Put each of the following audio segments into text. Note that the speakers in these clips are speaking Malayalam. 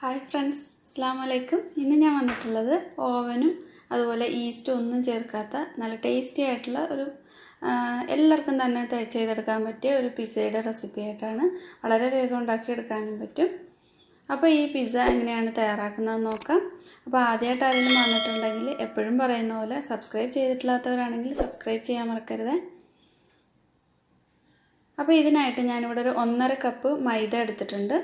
ഹായ് ഫ്രണ്ട്സ്, അസ്സലാമു അലൈക്കും. ഇന്ന് ഞാൻ വന്നിട്ടുള്ളത് ഓവനും അതുപോലെ ഈസ്റ്റും ഒന്നും ചേർക്കാത്ത നല്ല ടേസ്റ്റി ആയിട്ടുള്ള ഒരു എല്ലാവർക്കും തന്നെ ചെയ്തെടുക്കാൻ പറ്റിയ ഒരു പിസ്സയുടെ റെസിപ്പി ആയിട്ടാണ്. വളരെ വേഗം ഉണ്ടാക്കിയെടുക്കാനും പറ്റും. അപ്പോൾ ഈ പിസ്സ എങ്ങനെയാണ് തയ്യാറാക്കുന്നതെന്ന് നോക്കാം. അപ്പോൾ ആദ്യമായിട്ട് ആരെങ്കിലും വന്നിട്ടുണ്ടെങ്കിൽ എപ്പോഴും പറയുന്ന പോലെ സബ്സ്ക്രൈബ് ചെയ്തിട്ടില്ലാത്തവരാണെങ്കിൽ സബ്സ്ക്രൈബ് ചെയ്യാൻ മറക്കരുത്. അപ്പോൾ ഇതിനായിട്ട് ഞാനിവിടെ ഒരു 1.5 കപ്പ് മൈദ എടുത്തിട്ടുണ്ട്.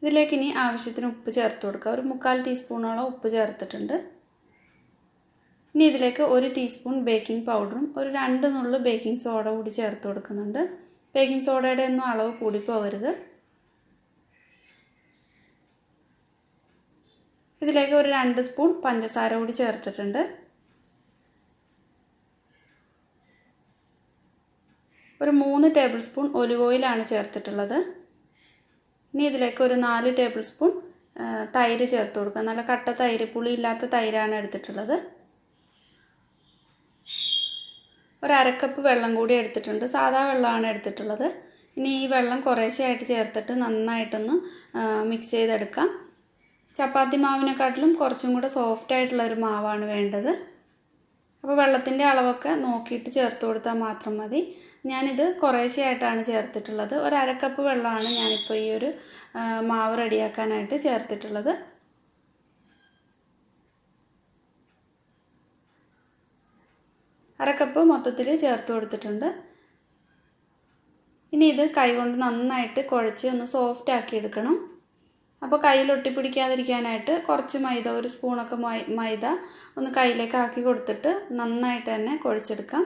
ഇതിലേക്ക് ഇനി ആവശ്യത്തിന് ഉപ്പ് ചേർത്ത് കൊടുക്കുക. ഒരു 3/4 ടീസ്പൂണോളം ഉപ്പ് ചേർത്തിട്ടുണ്ട്. ഇനി ഇതിലേക്ക് 1 ടീസ്പൂൺ ബേക്കിംഗ് പൗഡറും ഒരു 2 നുള്ളു ബേക്കിംഗ് സോഡ കൂടി ചേർത്ത് കൊടുക്കുന്നുണ്ട്. ബേക്കിംഗ് സോഡയുടെ ഒന്നും അളവ് കൂടി പോകരുത്. ഇതിലേക്ക് ഒരു 2 സ്പൂൺ പഞ്ചസാര കൂടി ചേർത്തിട്ടുണ്ട്. ഒരു 3 ടേബിൾ സ്പൂൺ ഒലിവ് ഓയിലാണ് ചേർത്തിട്ടുള്ളത്. ഇനി ഇതിലേക്ക് ഒരു 4 ടേബിൾ സ്പൂൺ തൈര് ചേർത്ത് കൊടുക്കുക. നല്ല കട്ട തൈര്, പുളിയില്ലാത്ത തൈരാണ് എടുത്തിട്ടുള്ളത്. ഒരു 1/2 കപ്പ് വെള്ളം കൂടി എടുത്തിട്ടുണ്ട്. സാധാ വെള്ളമാണ് എടുത്തിട്ടുള്ളത്. ഇനി ഈ വെള്ളം കുറേശ്ശെയായിട്ട് ചേർത്തിട്ട് നന്നായിട്ടൊന്ന് മിക്സ് ചെയ്തെടുക്കാം. ചപ്പാത്തി മാവിനെക്കാട്ടിലും കുറച്ചും കൂടെ സോഫ്റ്റ് ആയിട്ടുള്ള ഒരു മാവാണ് വേണ്ടത്. അപ്പോൾ വെള്ളത്തിൻ്റെ അളവൊക്കെ നോക്കിയിട്ട് ചേർത്ത് കൊടുത്താൽ മാത്രം മതി. ഞാനിത് കുറേശ്ശെയായിട്ടാണ് ചേർത്തിട്ടുള്ളത്. ഒരു 1/2 കപ്പ് വെള്ളമാണ് ഞാനിപ്പോൾ ഈ ഒരു മാവ് റെഡിയാക്കാനായിട്ട് ചേർത്തിട്ടുള്ളത്. അരക്കപ്പ് മൊത്തത്തിൽ ചേർത്ത് കൊടുത്തിട്ടുണ്ട്. ഇനി ഇത് കൈകൊണ്ട് നന്നായിട്ട് കുഴച്ച് ഒന്ന് സോഫ്റ്റ് ആക്കി എടുക്കണം. അപ്പോൾ കയ്യിൽ ഒട്ടിപ്പിടിക്കാതിരിക്കാനായിട്ട് കുറച്ച് മൈദ, ഒരു സ്പൂണൊക്കെ മൈദ ഒന്ന് കയ്യിലേക്ക് ആക്കി കൊടുത്തിട്ട് നന്നായിട്ട് തന്നെ കുഴച്ചെടുക്കാം.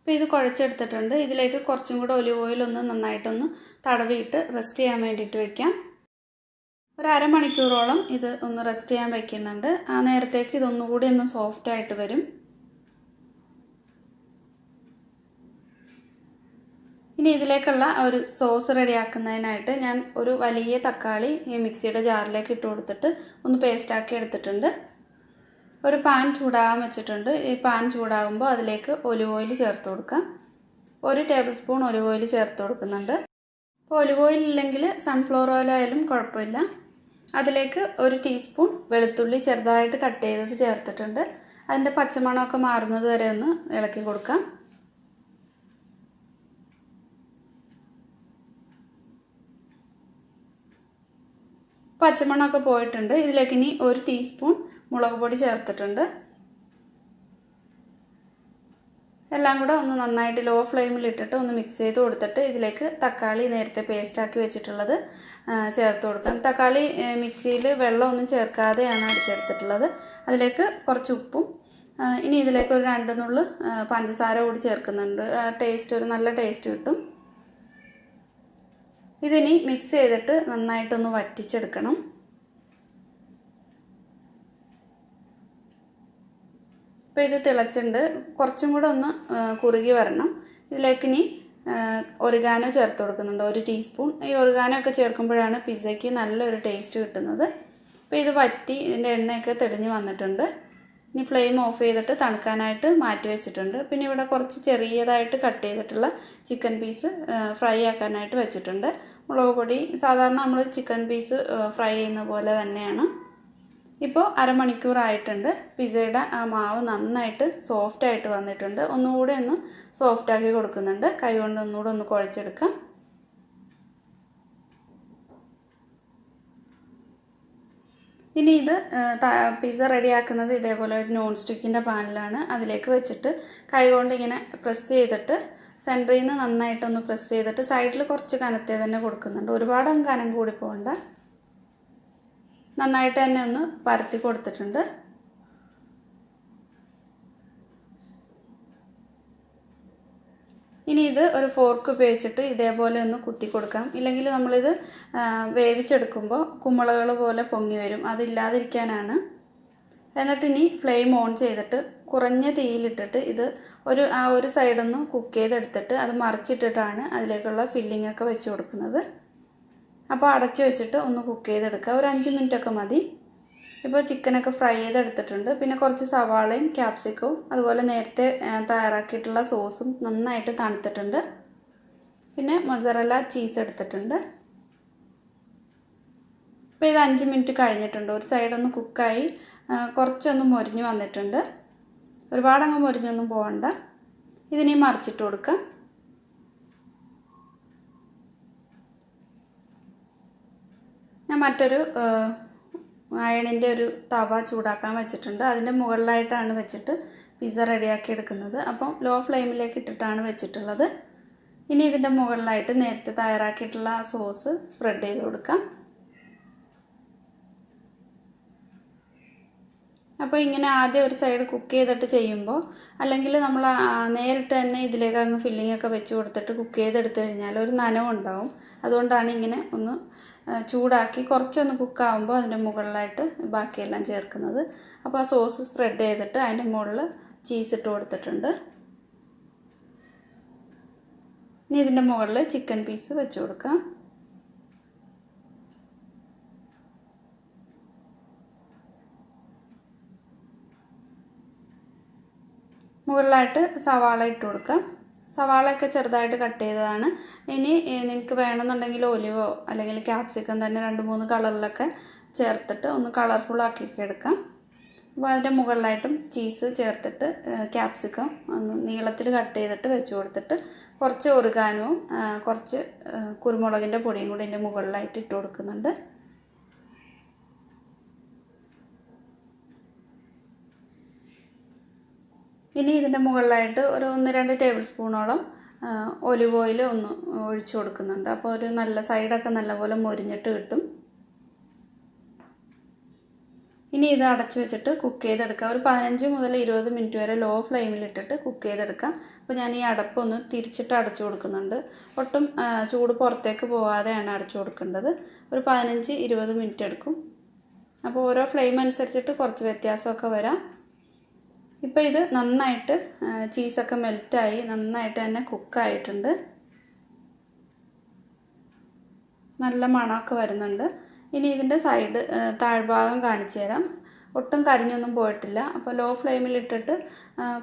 അപ്പോൾ ഇത് കുഴച്ചെടുത്തിട്ടുണ്ട്. ഇതിലേക്ക് കുറച്ചും കൂടെ ഒലിവ് ഓയിൽ ഒന്ന് നന്നായിട്ടൊന്ന് തടവിയിട്ട് റെസ്റ്റ് ചെയ്യാൻ വേണ്ടിയിട്ട് വയ്ക്കാം. ഒരു അരമണിക്കൂറോളം ഇത് ഒന്ന് റെസ്റ്റ് ചെയ്യാൻ വയ്ക്കുന്നുണ്ട്. ആ നേരത്തേക്ക് ഇതൊന്നുകൂടി ഒന്ന് സോഫ്റ്റ് ആയിട്ട് വരും. ഇനി ഇതിലേക്കുള്ള ഒരു സോസ് റെഡിയാക്കുന്നതിനായിട്ട് ഞാൻ ഒരു വലിയ തക്കാളി ഈ മിക്സിയുടെ ജാറിലേക്ക് ഇട്ട് കൊടുത്തിട്ട് ഒന്ന് പേസ്റ്റാക്കി എടുത്തിട്ടുണ്ട്. ഒരു പാൻ ചൂടാകാൻ വെച്ചിട്ടുണ്ട്. ഈ പാൻ ചൂടാകുമ്പോൾ അതിലേക്ക് ഒലിവ് ഓയിൽ ചേർത്ത് കൊടുക്കാം. 1 ടേബിൾ സ്പൂൺ ഒലിവ് ഓയിൽ ചേർത്ത് കൊടുക്കുന്നുണ്ട്. അപ്പോൾ ഒലിവ് ഓയിൽ ഇല്ലെങ്കിൽ സൺഫ്ലവർ ഓയിൽ ആയാലും കുഴപ്പമില്ല. അതിലേക്ക് 1 ടീസ്പൂൺ വെളുത്തുള്ളി ചെറുതായിട്ട് കട്ട് ചെയ്തത് ചേർത്തിട്ടുണ്ട്. അതിൻ്റെ പച്ചമണമൊക്കെ മാറുന്നത് വരെ ഒന്ന് ഇളക്കി കൊടുക്കാം. പച്ചമണമൊക്കെ പോയിട്ടുണ്ട്. ഇതിലേക്ക് ഇനി 1 ടീസ്പൂൺ മുളക് പൊടി ചേർത്തിട്ടുണ്ട്. എല്ലാം കൂടെ ഒന്ന് നന്നായിട്ട് ലോ ഫ്ലെയിമിൽ ഇട്ടിട്ട് ഒന്ന് മിക്സ് ചെയ്ത് കൊടുത്തിട്ട് ഇതിലേക്ക് തക്കാളി നേരത്തെ പേസ്റ്റാക്കി വെച്ചിട്ടുള്ളത് ചേർത്ത് കൊടുക്കാം. തക്കാളി മിക്സിയിൽ വെള്ളമൊന്നും ചേർക്കാതെയാണ് അടിച്ചെടുത്തിട്ടുള്ളത്. അതിലേക്ക് കുറച്ച് ഉപ്പും ഇനി ഇതിലേക്ക് ഒരു 2 നുള്ളു പഞ്ചസാര കൂടി ചേർക്കുന്നുണ്ട്. ഒരു നല്ല ടേസ്റ്റ് കിട്ടും. ഇതിനി മിക്സ് ചെയ്തിട്ട് നന്നായിട്ടൊന്ന് വറ്റിച്ചെടുക്കണം. അപ്പോൾ ഇത് തിളച്ചിട്ടുണ്ട്. കുറച്ചും കൂടെ ഒന്ന് കുറുകി വരണം. ഇതിലേക്ക് ഇനി ഒറിഗാനോ ചേർത്ത് കൊടുക്കുന്നുണ്ട്. 1 ടീസ്പൂൺ. ഈ ഒറിഗാനോ ഒക്കെ ചേർക്കുമ്പോഴാണ് പിസ്സയ്ക്ക് നല്ലൊരു ടേസ്റ്റ് കിട്ടുന്നത്. അപ്പോൾ ഇത് വറ്റി ഇതിൻ്റെ എണ്ണയൊക്കെ തെളിഞ്ഞ് വന്നിട്ടുണ്ട്. ഇനി ഫ്ലെയിം ഓഫ് ചെയ്തിട്ട് തണുക്കാനായിട്ട് മാറ്റി വെച്ചിട്ടുണ്ട്. പിന്നെ ഇവിടെ കുറച്ച് ചെറിയതായിട്ട് കട്ട് ചെയ്തിട്ടുള്ള ചിക്കൻ പീസ് ഫ്രൈ ആക്കാനായിട്ട് വെച്ചിട്ടുണ്ട്. മുളക് പൊടി സാധാരണ നമ്മൾ ചിക്കൻ പീസ് ഫ്രൈ ചെയ്യുന്ന പോലെ തന്നെയാണ്. ഇപ്പോൾ അരമണിക്കൂറായിട്ടുണ്ട്. പിസ്സയുടെ ആ മാവ് നന്നായിട്ട് സോഫ്റ്റായിട്ട് വന്നിട്ടുണ്ട്. ഒന്നുകൂടെ ഒന്ന് സോഫ്റ്റാക്കി കൊടുക്കുന്നുണ്ട്. കൈ കൊണ്ട് ഒന്നുകൂടെ ഒന്ന് കുഴച്ചെടുക്കാം. ഇനി ഇത് പിസ്സ റെഡിയാക്കുന്നത് ഇതേപോലെ ഒരു നോൺ സ്റ്റിക്കിൻ്റെ പാനിലാണ്. അതിലേക്ക് വെച്ചിട്ട് കൈ കൊണ്ട് ഇങ്ങനെ പ്രസ് ചെയ്തിട്ട് സെൻറ്ററിൽ നിന്ന് നന്നായിട്ടൊന്ന് പ്രസ് ചെയ്തിട്ട് സൈഡിൽ കുറച്ച് കനത്തേ തന്നെ കൊടുക്കുന്നുണ്ട്. ഒരുപാട് കനം കൂടി പോകണ്ട. നന്നായിട്ട് തന്നെ ഒന്ന് പരത്തി കൊടുത്തിട്ടുണ്ട്. ഇനി ഇത് ഒരു ഫോർക്ക് ഉപയോഗിച്ചിട്ട് ഇതേപോലെ ഒന്ന് കുത്തി കൊടുക്കാം. ഇല്ലെങ്കിൽ നമ്മളിത് വേവിച്ചെടുക്കുമ്പോൾ കുമ്പളകൾ പോലെ പൊങ്ങി വരും. അതില്ലാതിരിക്കാനാണ്. എന്നിട്ട് ഇനി ഫ്ലെയിം ഓൺ ചെയ്തിട്ട് കുറഞ്ഞ തീയിലിട്ടിട്ട് ഇത് ആ ഒരു സൈഡൊന്ന് കുക്ക് ചെയ്തെടുത്തിട്ട് അത് മറിച്ചിട്ടിട്ടാണ് അതിലേക്കുള്ള ഫില്ലിംഗ് ഒക്കെ വെച്ച് കൊടുക്കുന്നത്. അപ്പോൾ അടച്ചു വെച്ചിട്ട് ഒന്ന് കുക്ക് ചെയ്തെടുക്കുക. ഒരു 5 മിനിറ്റ് ഒക്കെ മതി. ഇപ്പോൾ ചിക്കനൊക്കെ ഫ്രൈ ചെയ്തെടുത്തിട്ടുണ്ട്. പിന്നെ കുറച്ച് സവാളയും ക്യാപ്സിക്കവും അതുപോലെ നേരത്തെ തയ്യാറാക്കിയിട്ടുള്ള സോസും നന്നായിട്ട് തണുത്തിട്ടുണ്ട്. പിന്നെ മൊസറല്ല ചീസ് എടുത്തിട്ടുണ്ട്. ഇപ്പോൾ ഇത് 5 മിനിറ്റ് കഴിഞ്ഞിട്ടുണ്ട്. ഒരു സൈഡൊന്ന് കുക്കായി കുറച്ചൊന്ന് മൊരിഞ്ഞ് വന്നിട്ടുണ്ട്. ഒരുപാടങ്ങ് മൊരിഞ്ഞൊന്നും പോകണ്ട. ഇതിനി മറിച്ചിട്ട് കൊടുക്കാം. ഞാൻ മറ്റൊരു അയണിൻ്റെ ഒരു തവ ചൂടാക്കാൻ വെച്ചിട്ടുണ്ട്. അതിൻ്റെ മുകളിലായിട്ടാണ് വെച്ചിട്ട് പിസ്സ റെഡിയാക്കി എടുക്കുന്നത്. അപ്പം ലോ ഫ്ലെയിമിലേക്ക് ഇട്ടിട്ടാണ് വെച്ചിട്ടുള്ളത്. ഇനി ഇതിൻ്റെ മുകളിലായിട്ട് നേരത്തെ തയ്യാറാക്കിയിട്ടുള്ള ആ സോസ് സ്പ്രെഡ് ചെയ്ത് കൊടുക്കാം. അപ്പോൾ ഇങ്ങനെ ആദ്യം ഒരു സൈഡ് കുക്ക് ചെയ്തിട്ട് ചെയ്യുമ്പോൾ, അല്ലെങ്കിൽ നമ്മൾ നേരിട്ട് തന്നെ ഇതിലേക്ക് അങ്ങ് ഫില്ലിംഗ് ഒക്കെ വെച്ച് കൊടുത്തിട്ട് കുക്ക് ചെയ്തെടുത്തു കഴിഞ്ഞാൽ ഒരു നനവുണ്ടാവും. അതുകൊണ്ടാണ് ഇങ്ങനെ ഒന്ന് ചൂടാക്കി കുറച്ചൊന്ന് കുക്കാവുമ്പോൾ അതിൻ്റെ മുകളിലായിട്ട് ബാക്കിയെല്ലാം ചേർക്കുന്നത്. അപ്പോൾ ആ സോസ് സ്പ്രെഡ് ചെയ്തിട്ട് അതിൻ്റെ മുകളിൽ ചീസ് ഇട്ട് കൊടുത്തിട്ടുണ്ട്. ഇനി ഇതിൻ്റെ മുകളിൽ ചിക്കൻ പീസ് വെച്ച് കൊടുക്കാം. മുകളിലായിട്ട് സവാള ഇട്ട് കൊടുക്കാം. സവാളയൊക്കെ ചെറുതായിട്ട് കട്ട് ചെയ്തതാണ്. ഇനി നിങ്ങൾക്ക് വേണമെന്നുണ്ടെങ്കിൽ ഒലിവോ അല്ലെങ്കിൽ ക്യാപ്സിക്കം തന്നെ 2-3 കളറിലൊക്കെ ചേർത്തിട്ട് ഒന്ന് കളർഫുൾ ആക്കി എടുക്കാം. അപ്പോൾ അതിൻ്റെ മുകളിലായിട്ടും ചീസ് ചേർത്തിട്ട് ക്യാപ്സിക്കം ഒന്ന് നീളത്തിൽ കട്ട് ചെയ്തിട്ട് വെച്ച് കൊടുത്തിട്ട് കുറച്ച് ഒറിഗാനോവും കുറച്ച് കുരുമുളകിൻ്റെ പൊടിയും കൂടി ഇതിൻ്റെ മുകളിലായിട്ട് ഇട്ട് കൊടുക്കുന്നുണ്ട്. ഇനി ഇതിൻ്റെ മുകളിലായിട്ട് ഒരു 1-2 ടേബിൾ സ്പൂണോളം ഒലിവ് ഓയിൽ ഒന്ന് ഒഴിച്ചു കൊടുക്കുന്നുണ്ട്. അപ്പോൾ ഒരു നല്ല സൈഡൊക്കെ നല്ലപോലെ മൊരിഞ്ഞിട്ട് കിട്ടും. ഇനി ഇത് അടച്ചു വെച്ചിട്ട് കുക്ക് ചെയ്തെടുക്കാം. ഒരു 15 മുതൽ 20 മിനിറ്റ് വരെ ലോ ഫ്ലെയിമിലിട്ടിട്ട് കുക്ക് ചെയ്തെടുക്കാം. അപ്പോൾ ഞാൻ ഈ അടപ്പൊന്ന് തിരിച്ചിട്ട് അടച്ചു കൊടുക്കുന്നുണ്ട്. ഒട്ടും ചൂട് പുറത്തേക്ക് പോകാതെയാണ് അടച്ചു കൊടുക്കേണ്ടത്. ഒരു 15-20 മിനിറ്റ് എടുക്കും. അപ്പോൾ ഓരോ ഫ്ലെയിം അനുസരിച്ചിട്ട് കുറച്ച് വ്യത്യാസമൊക്കെ വരാം. ഇപ്പോൾ ഇത് നന്നായിട്ട് ചീസൊക്കെ മെൽറ്റായി നന്നായിട്ട് തന്നെ കുക്കായിട്ടുണ്ട്. നല്ല മണമൊക്കെ വരുന്നുണ്ട്. ഇനി ഇതിൻ്റെ സൈഡ് താഴ്ഭാഗം കാണിച്ചു തരാം. ഒട്ടും കരിഞ്ഞൊന്നും പോയിട്ടില്ല. അപ്പോൾ ലോ ഫ്ലെയിമിലിട്ടിട്ട്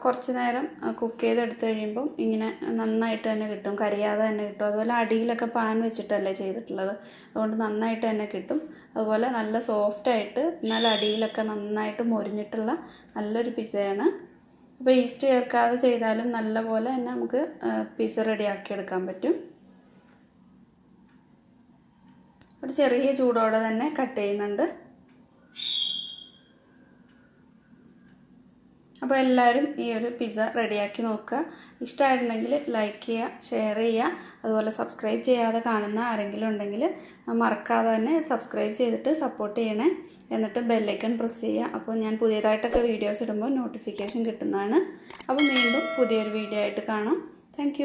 കുറച്ച് നേരം കുക്ക് ചെയ്തെടുത്ത് കഴിയുമ്പം ഇങ്ങനെ നന്നായിട്ട് തന്നെ കിട്ടും, കരിയാതെ തന്നെ കിട്ടും. അതുപോലെ അടിയിലൊക്കെ പാൻ വെച്ചിട്ടല്ലേ ചെയ്തിട്ടുള്ളത്, അതുകൊണ്ട് നന്നായിട്ട് തന്നെ കിട്ടും. അതുപോലെ നല്ല സോഫ്റ്റായിട്ട് എന്നാൽ അടിയിലൊക്കെ നന്നായിട്ട് മൊരിഞ്ഞിട്ടുള്ള നല്ലൊരു പിസ്സയാണ്. അപ്പോൾ ഈസ്റ്റ് ചേർക്കാതെ ചെയ്താലും നല്ലപോലെ തന്നെ നമുക്ക് പിസ്സ റെഡിയാക്കി എടുക്കാൻ പറ്റും. ഒരു ചെറിയ ചൂടോടെ തന്നെ കട്ട് ചെയ്യുന്നുണ്ട്. അപ്പോൾ എല്ലാവരും ഈ ഒരു പിസ്സ റെഡിയാക്കി നോക്കുക. ഇഷ്ടമായിട്ടുണ്ടെങ്കിൽ ലൈക്ക് ചെയ്യുക, ഷെയർ ചെയ്യുക. അതുപോലെ സബ്സ്ക്രൈബ് ചെയ്യാതെ കാണുന്ന ആരെങ്കിലും ഉണ്ടെങ്കിൽ മറക്കാതെ തന്നെ സബ്സ്ക്രൈബ് ചെയ്തിട്ട് സപ്പോർട്ട് ചെയ്യണേ. എന്നിട്ട് ബെല്ലൈക്കൺ പ്രസ് ചെയ്യുക. അപ്പോൾ ഞാൻ പുതിയതായിട്ടൊക്കെ വീഡിയോസ് ഇടുമ്പോൾ നോട്ടിഫിക്കേഷൻ കിട്ടുന്നതാണ്. അപ്പോൾ വീണ്ടും പുതിയൊരു വീഡിയോ ആയിട്ട് കാണാം. താങ്ക്